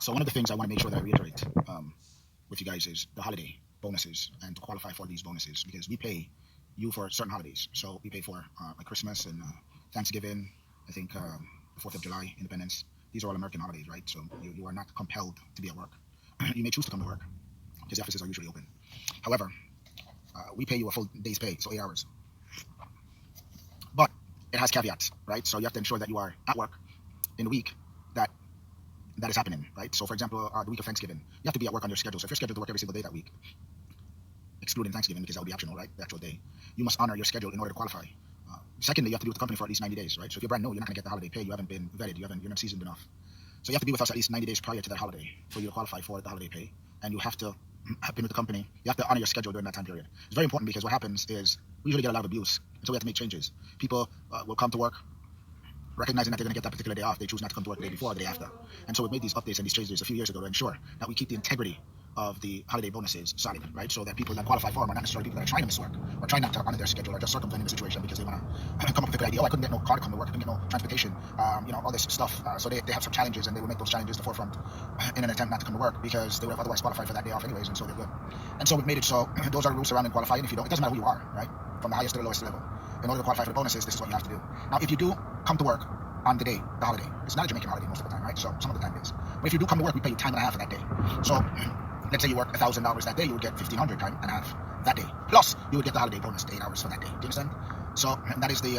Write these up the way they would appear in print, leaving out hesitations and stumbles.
So one of the things I want to make sure that I reiterate with you guys is the holiday bonuses and to qualify for these bonuses, because we pay you for certain holidays. So we pay for like Christmas and Thanksgiving, I think the 4th of July, Independence. These are all American holidays, right? So you are not compelled to be at work. You may choose to come to work because the offices are usually open. However, we pay you a full day's pay, so 8 hours. But it has caveats, right? So you have to ensure that you are at work in the week that is happening, right? So for example, the week of Thanksgiving, you have to be at work on your schedule. So if you're scheduled to work every single day that week, excluding Thanksgiving because that would be optional, right? The actual day, you must honor your schedule in order to qualify. Secondly, you have to be with the company for at least 90 days, right? So if you're brand new, you're not going to get the holiday pay. You haven't been vetted. You're not seasoned enough. So you have to be with us at least 90 days prior to that holiday for you to qualify for the holiday pay. And you have to have been with the company. You have to honor your schedule during that time period. It's very important because what happens is we usually get a lot of abuse. And so we have to make changes. People will come to work recognizing that they're going to get that particular day off. They choose not to come to work the day before or the day after. And so we made these updates and these changes a few years ago to ensure that we keep the integrity of the holiday bonuses solid, right? So that people that qualify for them are not necessarily people that are trying to miss work or trying not to honor their schedule or just circumventing the situation because they want to come up with a good idea. Oh, I couldn't get no car to come to work. I couldn't get no transportation, all this stuff. So they have some challenges and they will make those challenges the forefront in an attempt not to come to work because they would have otherwise qualified for that day off anyways, and so they're good. And so we've made it so those are the rules surrounding qualifying. If you don't, it doesn't matter who you are, right? From the highest to the lowest level. In order to qualify for the bonuses, this is what you have to do. Now, if you do come to work on the day, the holiday, it's not a Jamaican holiday most of the time, right? So some of the time it is. But if you do come to work, we pay you time and a half for that day. So let's say you work $1,000 that day, you would get $1,500 time and a half that day. Plus, you would get the holiday bonus, the 8 hours for that day. Do you understand? So that is the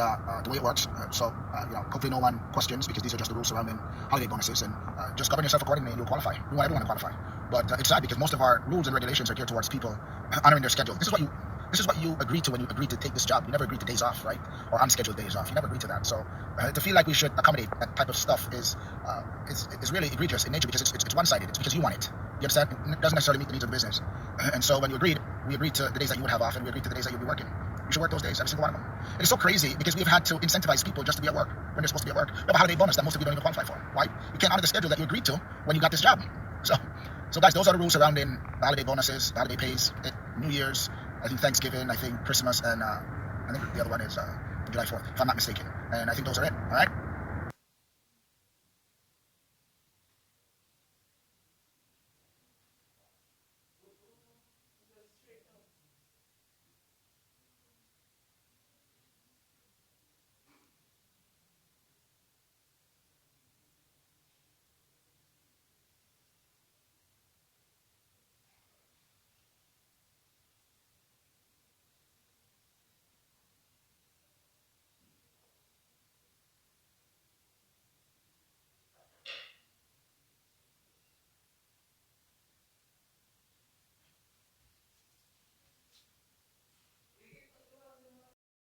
way it works. Hopefully no one questions because these are just the rules surrounding holiday bonuses, and just govern yourself accordingly and you'll qualify. We want everyone to qualify. But it's sad because most of our rules and regulations are geared towards people honoring their schedule. This is what you agreed to when you agreed to take this job. You never agreed to days off, right? Or unscheduled days off. You never agreed to that. So to feel like we should accommodate that type of stuff is really egregious in nature because it's one-sided. It's because you want it. You understand? It doesn't necessarily meet the needs of the business. And so when we agreed to the days that you would have off, and we agreed to the days that you'll be working. You should work those days, every single one of them. And it's so crazy because we've had to incentivize people just to be at work when they're supposed to be at work. We have a holiday bonus that most of you don't even qualify for. Why? You can't honor the schedule that you agreed to when you got this job. So guys, those are the rules surrounding the holiday bonuses, the holiday pays, New Year's, I think Thanksgiving, I think Christmas, and I think the other one is July 4th, if I'm not mistaken. And I think those are it, all right?